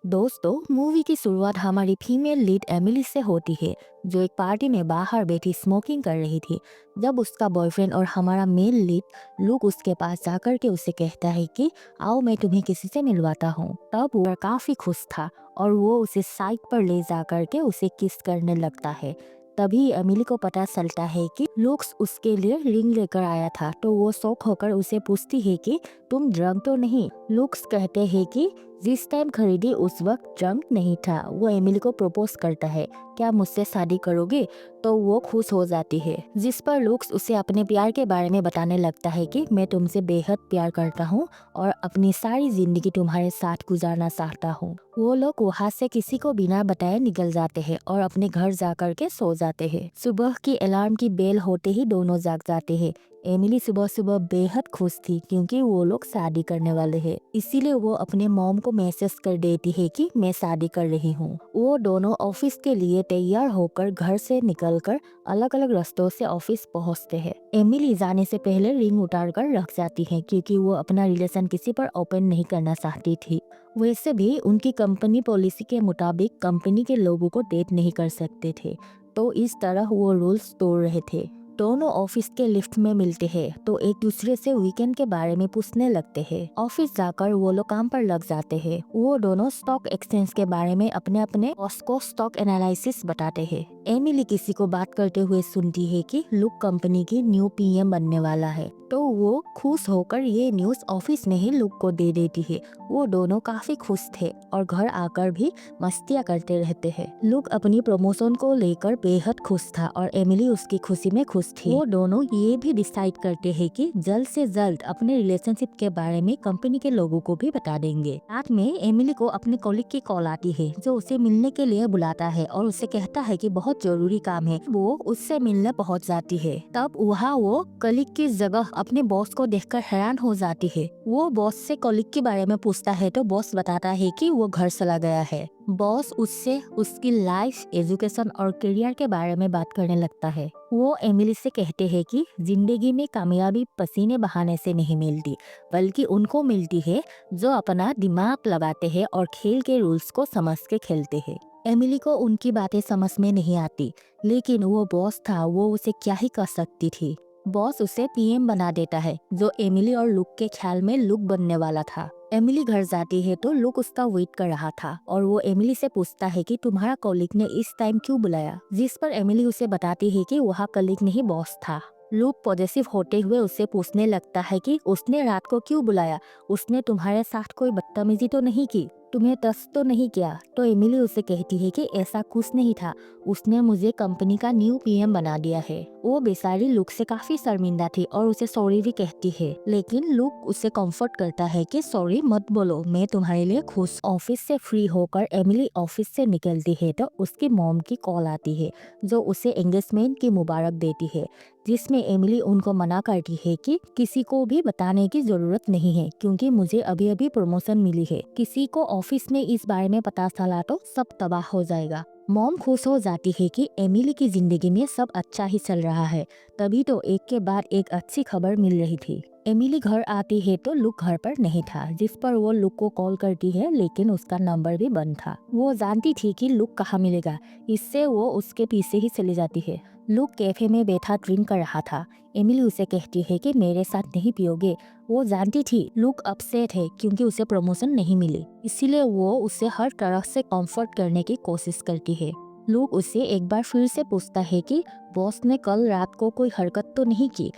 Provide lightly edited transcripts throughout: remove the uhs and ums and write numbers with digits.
दोस्तों, मूवी की शुरुआत हमारी फीमेल लीड एमिली से होती है, जो एक पार्टी में बाहर बैठी स्मोकिंग कर रही थी। जब उसका बॉयफ्रेंड और हमारा मेल लीड लुक उसके पास जाकर के उसे कहता है कि आओ मैं तुम्हें किसी से मिलवाता हूँ, तब वो काफी खुश था और वो उसे साइड पर ले जाकर के उसे किस करने लगता है। तभी एमिली को पता चलता है कि लुक्स उसके लिए रिंग लेकर आया था, तो वो शौक होकर उसे पूछती है कि तुम ड्रंक तो नहीं। लुक्स कहते हैं कि जिस टाइम खरीदी उस वक्त ड्रंक नहीं था। वो एमिली को प्रपोज करता है, क्या मुझसे शादी करोगे? तो वो खुश हो जाती है, जिस पर लुक्स उसे अपने प्यार के बारे में बताने लगता है कि मैं तुमसे बेहद प्यार करता हूँ और अपनी सारी जिंदगी तुम्हारे साथ गुजारना चाहता हूँ। वो लोग वहाँ से किसी को बिना बताए निकल जाते हैं और अपने घर जाकर के सो जाते हैं। सुबह की अलार्म की बेल होते ही दोनों जाग जाते हैं। एमिली सुबह सुबह बेहद खुश थी क्योंकि वो लोग शादी करने वाले हैं, इसीलिए वो अपने मॉम को मैसेज कर देती है कि मैं शादी कर रही हूँ। वो दोनों ऑफिस के लिए तैयार होकर घर से निकलकर अलग अलग रास्तों से ऑफिस पहुँचते हैं। एमिली जाने से पहले रिंग उतार कर रख जाती है क्योंकि वो अपना रिलेशन किसी पर ओपन नहीं करना चाहती थी। वैसे भी उनकी कंपनी पॉलिसी के मुताबिक कंपनी के लोगों को डेट नहीं कर सकते थे, तो इस तरह वो रूल्स तोड़ रहे थे। दोनों ऑफिस के लिफ्ट में मिलते हैं तो एक दूसरे से वीकेंड के बारे में पूछने लगते हैं। ऑफिस जाकर वो लोग काम पर लग जाते हैं। वो दोनों स्टॉक एक्सचेंज के बारे में अपने अपने बॉस को स्टॉक एनालिसिस बताते हैं। एमिली किसी को बात करते हुए सुनती है कि लुक कंपनी की न्यू पीएम बनने वाला है, तो वो खुश होकर ये न्यूज ऑफिस में ही लुक को दे देती है। वो दोनों काफी खुश थे और घर आकर भी मस्तियाँ करते रहते हैं। लुक अपनी प्रमोशन को लेकर बेहद खुश था और एमिली उसकी खुशी में खुश थी। वो दोनों ये भी डिसाइड करते हैं कि जल्द से जल्द अपने रिलेशनशिप के बारे में कंपनी के लोगों को भी बता देंगे। रात में एमिली को अपने कॉलीग की कॉल आती है, जो उसे मिलने के लिए बुलाता है और उसे कहता है कि बहुत जरूरी काम है। वो उससे मिलने पहुंच जाती है। तब वहाँ वो कॉलीग की जगह अपने बॉस को देखकर हैरान हो जाती है। वो बॉस से कॉलीग के बारे में पूछता है तो बॉस बताता है कि वो घर चला गया है। बॉस उससे उसकी लाइफ, एजुकेशन और करियर के बारे में बात करने लगता है। वो एमिली से कहते हैं कि जिंदगी में कामयाबी पसीने बहाने से नहीं मिलती, बल्कि उनको मिलती है जो अपना दिमाग लगाते हैं और खेल के रूल्स को समझ के खेलते हैं। एमिली को उनकी बातें समझ में नहीं आती, लेकिन वो बॉस था, वो उसे क्या ही कर सकती थी। बॉस उसे पीएम बना देता है, जो एमिली और लुक के ख्याल में लुक बनने वाला था। एमिली घर जाती है तो लुक उसका वेट कर रहा था और वो एमिली से पूछता है कि तुम्हारा कॉलीग ने इस टाइम क्यों बुलाया, जिस पर एमिली उसे बताती है कि वह कॉलीग नहीं बॉस था। लुक पॉजिटिव होते हुए उससे पूछने लगता है कि उसने रात को क्यों बुलाया, उसने तुम्हारे साथ कोई बदतमीजी तो नहीं की, तुम्हें टच तो नहीं किया। तो एमिली उसे कहती है कि ऐसा कुछ नहीं था, उसने मुझे कंपनी का न्यू पीएम बना दिया है। वो बेचारी लुक से काफी शर्मिंदा थी और उसे सॉरी भी कहती है, लेकिन लुक उसे कंफर्ट करता है कि सॉरी मत बोलो, मैं तुम्हारे लिए खुश। ऑफिस से फ्री होकर एमिली ऑफिस से निकलती है तो उसकी मॉम की कॉल आती है, जो उसे एंगेजमेंट की मुबारक देती है, जिसमें एमिली उनको मना करती है कि किसी को भी बताने की जरूरत नहीं है क्योंकि मुझे अभी अभी प्रमोशन मिली है। किसी को ऑफिस में इस बारे में पता चला तो सब तबाह हो जाएगा। मॉम खुश हो जाती है कि एमिली की जिंदगी में सब अच्छा ही चल रहा है। तभी तो एक के बाद एक अच्छी खबर मिल रही थी। एमिली घर आती है तो लुक घर पर नहीं था, जिस पर वो लुक को कॉल करती है, लेकिन उसका नंबर भी बंद था। वो जानती थी कि लुक कहाँ मिलेगा, इससे वो उसके पीछे ही चली जाती है। लुक कैफे में बैठा ड्रिंक कर रहा था। एमिली उसे कहती है कि मेरे साथ नहीं पियोगे। वो जानती थी लुक अपसेट है क्योंकि उसे प्रमोशन नहीं मिली, इसीलिए वो उसे हर तरह से कंफर्ट करने की कोशिश करती है। लुक उसे एक बार फिर से पूछता है कि बॉस ने कल रात को कोई हरकत तो नहीं की,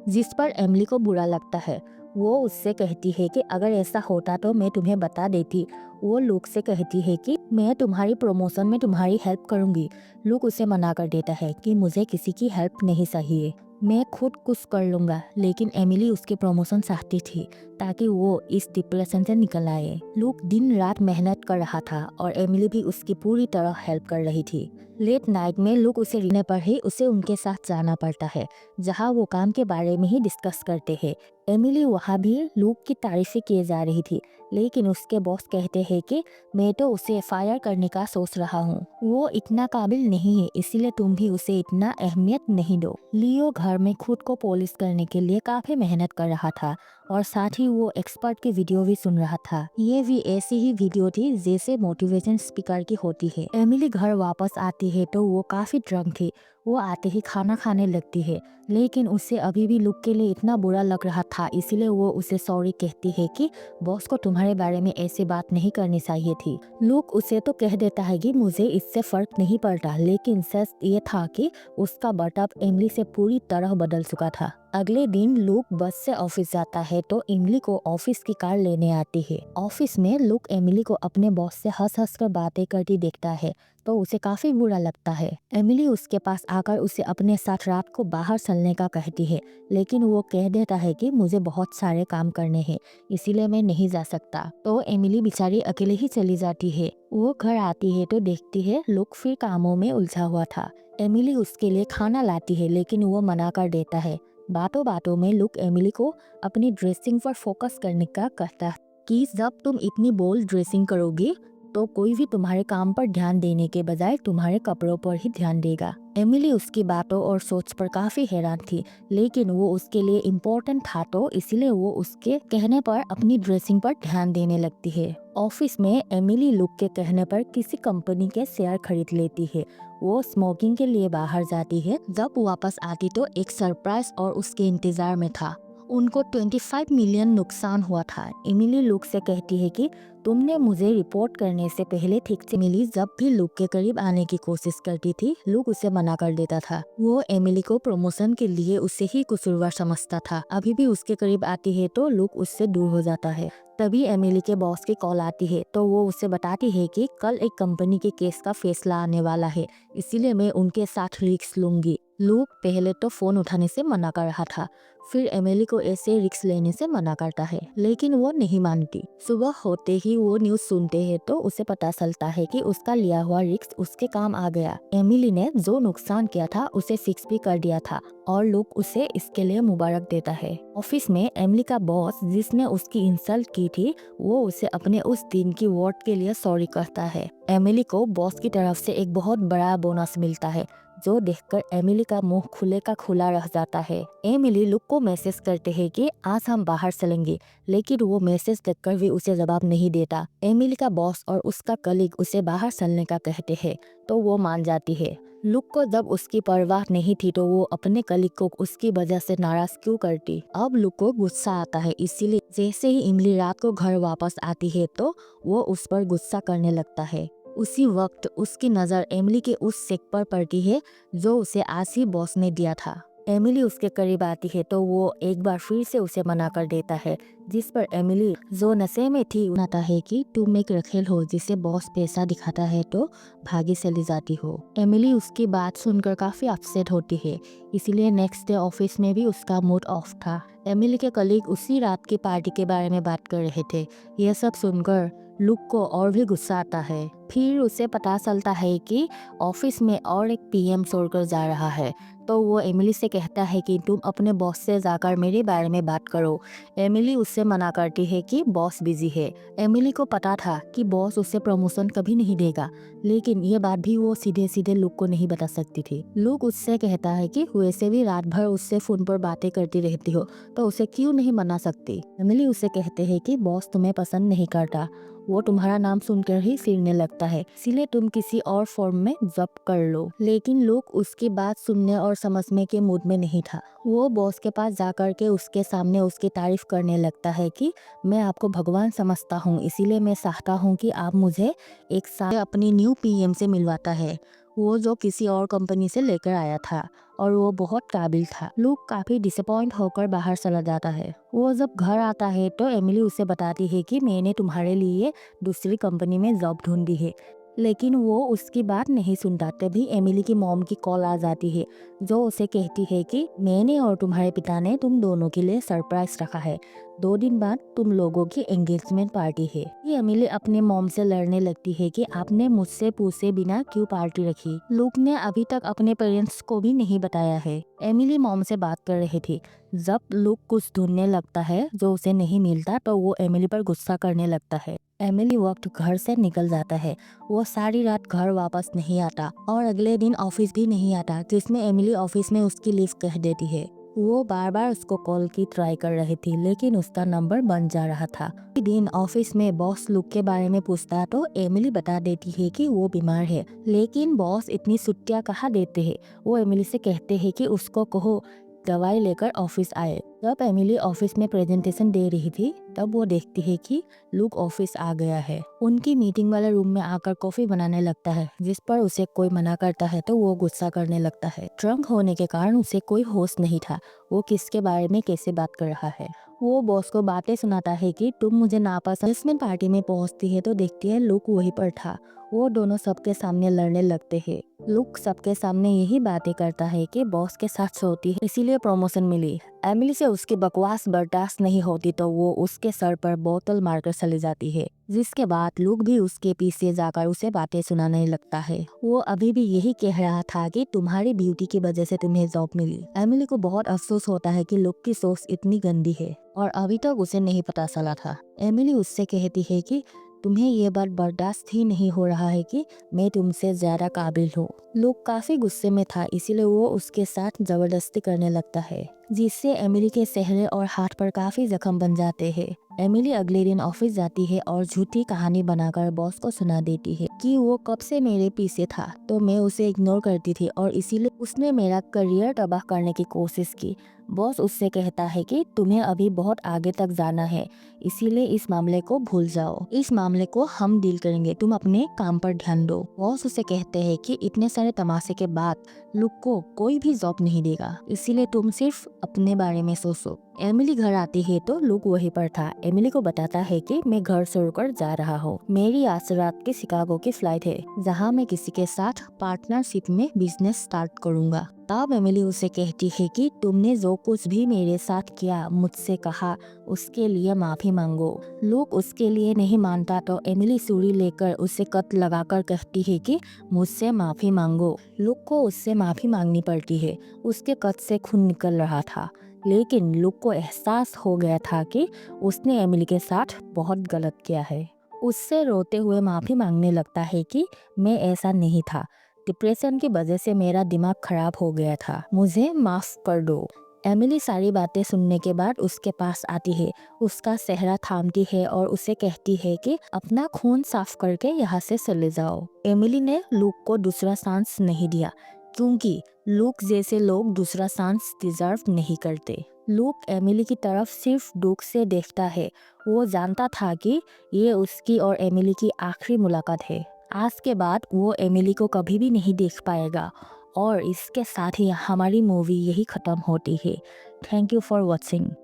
जिस पर एमिली को बुरा लगता है। वो उससे कहती है कि अगर ऐसा होता तो मैं तुम्हें बता देती। वो लुक से कहती है कि मैं तुम्हारी प्रमोशन में तुम्हारी हेल्प करूंगी। लुक उसे मना कर देता है कि मुझे किसी की हेल्प नहीं चाहिए, मैं खुद कुछ कर लूंगा। लेकिन एमिली उसके प्रमोशन चाहती थी ताकि वो इस डिप्रेशन से निकल आए। लुक दिन रात मेहनत कर रहा था और एमिली भी उसकी पूरी तरह हेल्प कर रही थी, लेट नाइट में लुक उसे रहने पर ही उसे उनके साथ जाना पड़ता है, जहां वो काम के बारे में ही डिस्कस करते हैं। एमिली वहाँ भी लुक की तारीफें किए जा रही थी, लेकिन उसके बॉस कहते हैं कि मैं तो उसे फायर करने का सोच रहा हूँ, वो इतना काबिल नहीं है, इसीलिए तुम भी उसे इतना अहमियत नहीं दो। लियो घर में खुद को पॉलिश करने के लिए काफी मेहनत कर रहा था और साथ ही वो एक्सपर्ट की वीडियो भी सुन रहा था। ये भी ऐसी ही वीडियो थी जैसे मोटिवेशन स्पीकर की होती है। एमिली घर वापस आती है तो वो काफी ड्रंक थी। वो आते ही खाना खाने लगती है, लेकिन उसे अभी भी लुक के लिए इतना बुरा लग रहा था, इसीलिए वो उसे सॉरी कहती है कि बॉस को तुम्हारे बारे में ऐसी बात नहीं करनी चाहिए थी। लुक उसे तो कह देता है कि मुझे इससे फर्क नहीं पड़ता, लेकिन सच ये था कि उसका बर्ताव एमिली से पूरी तरह बदल चुका था। अगले दिन लुक बस से ऑफिस जाता है तो एमिली को ऑफिस की कार लेने आती है। ऑफिस में लुक एमिली को अपने बॉस से हंस हंस कर बातें करती देखता है तो उसे काफी बुरा लगता है। एमिली उसके पास आकर उसे अपने साथ रात को बाहर चलने का कहती है, लेकिन वो कह देता है कि मुझे बहुत सारे काम करने हैं, इसीलिए मैं नहीं जा सकता। तो एमिली बेचारी अकेले ही चली जाती है। वो घर आती है तो देखती है लुक फिर कामों में उलझा हुआ था। एमिली उसके लिए खाना लाती है, लेकिन वो मना कर देता है। बातों बातों में लुक एमिली को अपनी ड्रेसिंग पर फोकस करने का कहता है कि जब तुम इतनी बोल्ड ड्रेसिंग करोगी तो कोई भी तुम्हारे काम पर ध्यान देने के बजाय तुम्हारे कपड़ों पर ही ध्यान देगा। एमिली उसकी बातों और सोच पर काफी हैरान थी, लेकिन वो उसके लिए इम्पोर्टेंट था तो इसीलिए वो उसके कहने पर अपनी ड्रेसिंग पर ध्यान देने लगती है। ऑफिस में एमिली लुक के कहने पर किसी कंपनी के शेयर खरीद लेती है। वो स्मोकिंग के लिए बाहर जाती है। जब वापस आती तो एक सरप्राइज और उसके इंतजार में था। उनको 25 मिलियन नुकसान हुआ था। एमिली लुक से कहती है कि तुमने मुझे रिपोर्ट करने से पहले ठीक से। एमिली जब भी लुक के करीब आने की कोशिश करती थी, लुक उसे मना कर देता था। वो एमिली को प्रमोशन के लिए उसे ही कसूरवार समझता था। अभी भी उसके करीब आती है तो लुक उससे दूर हो जाता है। तभी एमिली के बॉस की कॉल आती है तो वो उसे बताती है कि कल एक कंपनी के केस का फैसला आने वाला है, इसीलिए मैं उनके साथ रिस्क लूंगी। लुक पहले तो फोन उठाने से मना कर रहा था, फिर एमिली को ऐसे रिस्क लेने से मना करता है, लेकिन वो नहीं मानती। सुबह होते ही वो न्यूज़ सुनते हैं तो उसे पता चलता है कि उसका लिया हुआ रिस्क उसके काम आ गया। एमिली ने जो नुकसान किया था उसे फिक्स भी कर दिया था और लुक उसे इसके लिए मुबारक देता है। ऑफिस में एमिली का बॉस जिसने उसकी इंसल्ट की थी, वो उसे अपने उस दिन की वर्ड के लिए सॉरी कहता है। एमिली को बॉस की तरफ से एक बहुत बड़ा बोनस मिलता है, जो देखकर एमिली का मुंह खुले का खुला रह जाता है। एमिली लुक को मैसेज करते हैं कि आज हम बाहर चलेंगे, लेकिन वो मैसेज देखकर भी उसे जवाब नहीं देता। एमिली का बॉस और उसका कलीग उसे बाहर चलने का कहते हैं तो वो मान जाती है। लुक को जब उसकी परवाह नहीं थी तो वो अपने कलीग को उसकी वजह से नाराज क्यों करती। अब लुक को गुस्सा आता है, इसीलिए जैसे ही एमिली रात को घर वापस आती है तो वो उस पर गुस्सा करने लगता है। उसी वक्त उसकी नज़र एमिली के उस चेक पर पड़ती है जो उसे आज ही बॉस ने दिया था। एमिली उसके करीब आती है तो वो एक बार फिर से उसे मना कर देता है, जिस पर एमिली जो नशे में थी बताता है कि तुम एक रखेल हो जिसे बॉस पैसा दिखाता है तो भागी चली जाती हो। एमिली उसकी बात सुनकर काफी अपसेट होती है, इसीलिए नेक्स्ट डे ऑफिस में भी उसका मूड ऑफ था। एमिली के कलीग उसी रात की पार्टी के बारे में बात कर रहे थे। यह सब सुनकर लुक को और भी गुस्सा आता है। फिर उसे पता चलता है कि ऑफिस में और एक पीएम छोड़कर जा रहा है, तो वो एमिली से कहता है कि तुम अपने बॉस से जाकर मेरे बारे में बात करो। एमिली उससे मना करती है कि बॉस बिजी है। एमिली को पता था कि बॉस उसे प्रमोशन कभी नहीं देगा, लेकिन ये बात भी वो सीधे सीधे लुक को नहीं बता सकती थी। लुक उससे कहता है कि वैसे भी रात भर उससे फोन पर बातें करती रहती हो तो उसे क्यों नहीं मना सकती। एमिली उसे कहते हैं कि बॉस तुम्हें पसंद नहीं करता, वो तुम्हारा नाम सुनकर ही सिरने लगता है, इसीलिए तुम किसी और फॉर्म में जॉब कर लो। लेकिन लुक उसकी बात सुनने और समझने के मूड में नहीं था। वो बॉस के पास जाकर के उसके सामने उसकी तारीफ करने लगता है कि मैं आपको भगवान समझता हूँ, इसीलिए मैं चाहता हूँ कि आप मुझे एक साथ अपनी न्यू पीएम से मिलवाता है, वो जो किसी और कंपनी से लेकर आया था और वो बहुत काबिल था। लुक काफी डिसअपॉइंट होकर बाहर चला जाता है। वो जब घर आता है तो एमिली उसे बताती है कि मैंने तुम्हारे लिए दूसरी कंपनी में जॉब ढूंढी है, लेकिन वो उसकी बात नहीं सुनता। तभी एमिली की मॉम की कॉल आ जाती है, जो उसे कहती है कि मैंने और तुम्हारे पिता ने तुम दोनों के लिए सरप्राइज रखा है। 2 दिन बाद तुम लोगों की एंगेजमेंट पार्टी है। ये एमिली अपने मॉम से लड़ने लगती है कि आपने मुझसे पूछे बिना क्यों पार्टी रखी। लूक ने अभी तक अपने पेरेंट्स को भी नहीं बताया है। एमिली मॉम से बात कर रही थी। जब लूक कुछ ढूंढने लगता है जो उसे नहीं मिलता तो वो एमिली पर गुस्सा करने लगता है। एमिली वक्त घर से निकल जाता है। वो सारी रात घर वापस नहीं आता और अगले दिन ऑफिस भी नहीं आता, जिसमें एमिली ऑफिस में उसकी लीव कह देती है। वो बार बार उसको कॉल की ट्राई कर रही थी, लेकिन उसका नंबर बंद जा रहा था। एक दिन ऑफिस में बॉस लुक के बारे में पूछता तो एमिली बता देती है कि वो बीमार है, लेकिन बॉस इतनी छुट्टियां कहाँ देते हैं। वो एमिली से कहते हैं कि उसको कहो दवाई लेकर ऑफिस आए। जब एमिली ऑफिस में प्रेजेंटेशन दे रही थी तब वो देखती है कि लुक ऑफिस आ गया है। उनकी मीटिंग वाले रूम में आकर कॉफी बनाने लगता है, जिस पर उसे कोई मना करता है तो वो गुस्सा करने लगता है। ड्रंक होने के कारण उसे कोई होश नहीं था वो किसके बारे में कैसे बात कर रहा है। वो बॉस को बातें सुनाता है कि तुम मुझे नापसंद। एंगेजमेंट पार्टी में पहुंचती है तो देखती है लुक वहीं पर था। वो दोनों सबके सामने लड़ने लगते हैं। लुक सबके सामने यही बातें करता है कि बॉस के साथ सोती है इसीलिए प्रमोशन मिली। एमिली से उसकी बकवास बर्दाश्त नहीं होती तो वो उसके सर पर बोतल मारकर चली जाती है, जिसके बाद लुक भी उसके पीछे जाकर उसे बातें सुनाने लगता है। वो अभी भी यही कह रहा था कि तुम्हारी ब्यूटी की वजह से तुम्हें जॉब मिली। एमिली को बहुत अफसोस होता है कि लुक की सोच इतनी गंदी है और अभी तक उसे नहीं पता चला था। एमिली उससे कहती है कि तुम्हें ये बात बर्दाश्त ही नहीं हो रहा है कि मैं तुमसे ज्यादा काबिल हूँ। लुक काफी गुस्से में था, इसीलिए वो उसके साथ जबरदस्ती करने लगता है, जिससे एमिली के चेहरे और हाथ पर काफी जख्म बन जाते हैं। एमिली अगले दिन ऑफिस जाती है और झूठी कहानी बनाकर बॉस को सुना देती है कि वो कब से मेरे पीछे था तो मैं उसे इग्नोर करती थी और इसीलिए उसने मेरा करियर तबाह करने की कोशिश की। बॉस उससे कहता है कि तुम्हें अभी बहुत आगे तक जाना है, इसीलिए इस मामले को भूल जाओ। इस मामले को हम डील करेंगे, तुम अपने काम पर ध्यान दो। बॉस उसे कहते हैं कि इतने सारे तमाशे के बाद लुक को कोई भी जॉब नहीं देगा, इसीलिए तुम सिर्फ अपने बारे में सोचो। एमिली घर आती है तो लुक वहीं पर था। एमिली को बताता है कि मैं घर छोड़कर जा रहा हूँ। मेरी आज रात की शिकागो की फ्लाइट है, जहाँ मैं किसी के साथ पार्टनरशिप में बिजनेस स्टार्ट करूँगा। तब एमिली उसे कहती है कि तुमने जो कुछ भी मेरे साथ किया, मुझसे कहा, उसके लिए माफी मांगो। लुक उसके लिए नहीं मानता तो एमिली छुरी लेकर उसे कट लगाकर कहती है कि मुझसे माफी मांगो। लुक को उससे माफी मांगनी पड़ती है। उसके कट से खून निकल रहा था, लेकिन लुक को एहसास हो गया था कि उसने एमिली के साथ बहुत गलत किया है। उससे रोते हुए माफी मांगने लगता है कि मैं ऐसा नहीं था, डिप्रेशन की वजह से मेरा दिमाग खराब हो गया था, मुझे माफ कर दो। एमिली सारी बातें सुनने के बाद उसके पास आती है, उसका चेहरा थामती है और उसे कहती है कि अपना खून साफ करके यहाँ से चले जाओ। एमिली ने लुक को दूसरा चांस नहीं दिया, क्योंकि लुक जैसे लोग दूसरा चांस डिजर्व नहीं करते। लुक एमिली की तरफ सिर्फ दुख से देखता है। वो जानता था कि ये उसकी और एमिली की आखिरी मुलाकात है। आज के बाद वो एमिली को कभी भी नहीं देख पाएगा। और इसके साथ ही हमारी मूवी यही ख़त्म होती है। Thank you for watching.